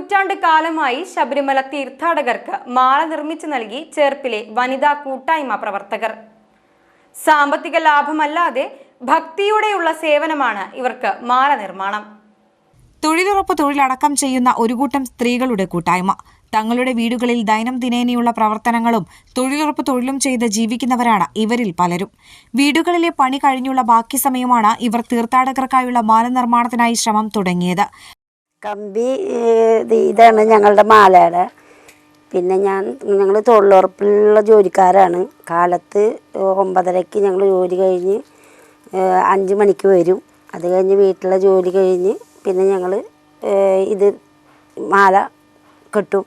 നൂറ്റാണ്ട് കാലമായി ശബരിമല തീർത്ഥാടകർക്ക് മാല നിർമ്മിച്ചു നൽകി ചേർപ്പിലെ വനിതാ കൂട്ടായ്മ പ്രവർത്തകർ. സാമ്പത്തിക ലാഭമല്ലാതെ ഭക്തിയോടെയുള്ള സേവനമാണ് ഇവർക്ക് മാല നിർമ്മാണം. തൊഴിലുറപ്പ് തൊഴിലടക്കം ചെയ്യുന്ന ഒരു കൂട്ടം സ്ത്രീകളുടെ കൂട്ടായ്മ. തങ്ങളുടെ വീടുകളിൽ ദൈനംദിനേനയുള്ള പ്രവർത്തനങ്ങളും തൊഴിലുറപ്പ് തൊഴിലും ചെയ്ത് ജീവിക്കുന്നവരാണ് ഇവരിൽ പലരും. വീടുകളിലെ പണി കഴിഞ്ഞുള്ള ബാക്കി സമയമാണ് ഇവർ തീർത്ഥാടകർക്കായുള്ള മാല നിർമ്മാണത്തിനായി ശ്രമം തുടങ്ങിയത്. കമ്പി ഇതാണ് ഞങ്ങളുടെ മാലയുടെ. പിന്നെ ഞങ്ങൾ തൊഴിലുറപ്പിലുള്ള ജോലിക്കാരാണ്. കാലത്ത് 9:30-ക്ക് ഞങ്ങൾ ജോലി കഴിഞ്ഞ് 5 മണിക്ക് വരും. അത് കഴിഞ്ഞ് വീട്ടിലെ ജോലി കഴിഞ്ഞ് പിന്നെ ഞങ്ങൾ ഇത് മാല കെട്ടും.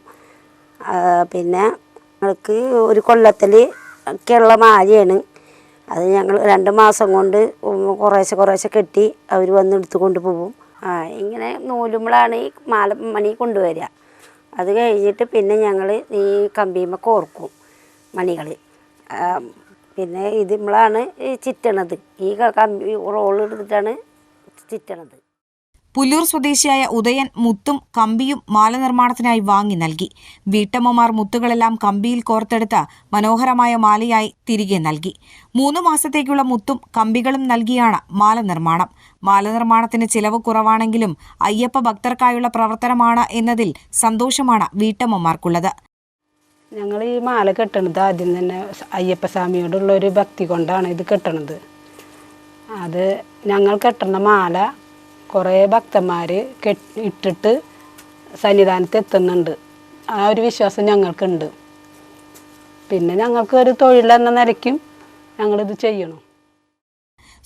പിന്നെ ഞങ്ങൾക്ക് ഒരു കൊല്ലത്തിൽ ഒക്കെയുള്ള മാലയാണ്. അത് ഞങ്ങൾ 2 മാസം കൊണ്ട് കുറേശ്ശെ കെട്ടി അവർ വന്ന് എടുത്തു കൊണ്ടുപോകും. ഇങ്ങനെ നൂലുമ്പോഴാണ് ഈ മാല മണി കൊണ്ടുവരിക. അത് കഴിഞ്ഞിട്ട് പിന്നെ ഞങ്ങൾ ഈ കമ്പിയുമ്മ കോർക്കും മണികൾ. പിന്നെ ഇതുമ്പോഴാണ് ഈ ചിറ്റണത്. ഈ കമ്പി റോൾ എടുത്തിട്ടാണ് ചിറ്റണത്. പുല്ലൂർ സ്വദേശിയായ ഉദയൻ മുത്തും കമ്പിയും മാല നിർമ്മാണത്തിനായി വാങ്ങി നൽകി. വീട്ടമ്മമാർ മുത്തുകളെല്ലാം കമ്പിയിൽ കോർത്തെടുത്ത് മനോഹരമായ മാലയായി തിരികെ നൽകി. 3 മാസത്തേക്കുള്ള മുത്തും കമ്പികളും നൽകിയാണ് മാല നിർമ്മാണം. മാല നിർമ്മാണത്തിന് ചിലവ് കുറവാണെങ്കിലും അയ്യപ്പ ഭക്തർക്കായുള്ള പ്രവർത്തനമാണ് എന്നതിൽ സന്തോഷമാണ് വീട്ടമ്മമാർക്കുള്ളത്. ഞങ്ങൾ ഈ മാല കെട്ടണത് ആദ്യം തന്നെ അയ്യപ്പസ്വാമിയോടുള്ളൊരു ഭക്തി കൊണ്ടാണ് ഇത് കെട്ടണത്. അത് ഞങ്ങൾ കെട്ടുന്ന മാല കുറേ ഭക്തന്മാർ ഇട്ടിട്ട് സന്നിധാനത്ത് എത്തുന്നുണ്ട്. ആ ഒരു വിശ്വാസം ഞങ്ങൾക്കുണ്ട്. പിന്നെ ഞങ്ങൾക്ക് ഒരു തൊഴിലെന്ന നിലയ്ക്കും ഞങ്ങളിത് ചെയ്യണം.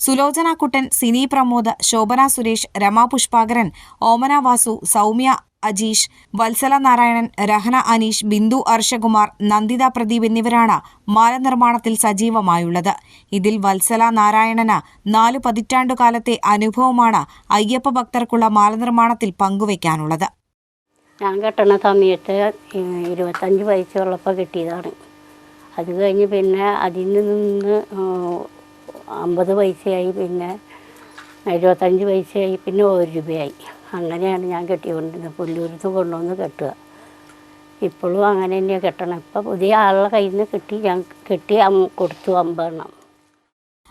സുലോചന കുട്ടൻ, സിനി പ്രമോദ്, ശോഭന സുരേഷ്, രമ പുഷ്പാകരൻ, ഓമന വാസു, സൗമ്യ അജീഷ്, വത്സല നാരായണൻ, രഹന അനീഷ്, ബിന്ദു അർഷകുമാർ, നന്ദിത പ്രദീപ് എന്നിവരാണ് മാല നിർമ്മാണത്തിൽ സജീവമായുള്ളത്. ഇതിൽ വത്സല നാരായണന് 4 പതിറ്റാണ്ടുകാലത്തെ അനുഭവമാണ് അയ്യപ്പ ഭക്തർക്കുള്ള മാല നിർമ്മാണത്തിൽ പങ്കുവയ്ക്കാനുള്ളത്. ഞാൻ കെട്ടണ സമയത്ത് 25 വയസ്സുള്ളപ്പോൾ കിട്ടിയതാണ്. അത് കഴിഞ്ഞ് പിന്നെ അതിൽ നിന്ന് 50 പൈസയായി, പിന്നെ 75 പൈസയായി, പിന്നെ 1 രൂപയായി. അങ്ങനെയാണ് ഞാൻ കെട്ടിക്കൊണ്ടിരുന്നത്. പുല്ലൂരിൽ കൊണ്ടുവന്ന് കെട്ടുക. ഇപ്പോഴും അങ്ങനെ തന്നെയാണ് കെട്ടണം. ഇപ്പം പുതിയ ആളുടെ കയ്യിൽ നിന്ന് ഞാൻ കെട്ടി കൊടുത്തു 50 എണ്ണം.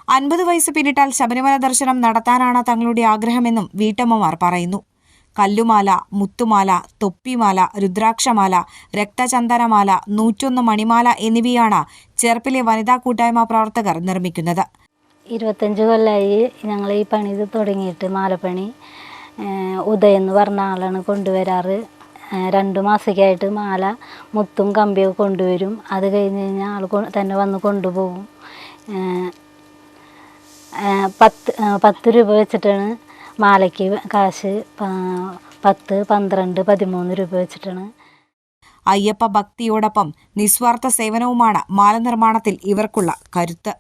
50 വയസ്സ് പിന്നിട്ടാൽ ശബരിമല ദർശനം നടത്താനാണ് തങ്ങളുടെ ആഗ്രഹമെന്നും വീട്ടമ്മമാർ പറയുന്നു. കല്ലുമാല, മുത്തുമാല, തൊപ്പിമാല, രുദ്രാക്ഷമാല, രക്തചന്ദനമാല, 101 മണിമാല എന്നിവയാണ് ചേർപ്പിലെ വനിതാ കൂട്ടായ്മ പ്രവർത്തകർ നിർമ്മിക്കുന്നത്. 25 കൊല്ലമായി ഞങ്ങൾ ഈ പണി തുടങ്ങിയിട്ട്. മാലപ്പണി ഉദയൻ എന്ന് പറഞ്ഞ ആളാണ് കൊണ്ടുവരാറ്. 2 മാസമൊക്കെയായിട്ട് മാല മുത്തും കമ്പിയൊക്കെ കൊണ്ടുവരും. അത് കഴിഞ്ഞ് കഴിഞ്ഞാൽ ആൾ തന്നെ വന്ന് കൊണ്ടുപോകും. 10 രൂപ വെച്ചിട്ടാണ് മാലയ്ക്ക് കാശ്. 10, 12, 13 രൂപ വെച്ചിട്ടാണ്. അയ്യപ്പ ഭക്തിയോടൊപ്പം നിസ്വാർത്ഥ സേവനവുമാണ് മാല നിർമ്മാണത്തിൽ ഇവർക്കുള്ള കരുത്ത്.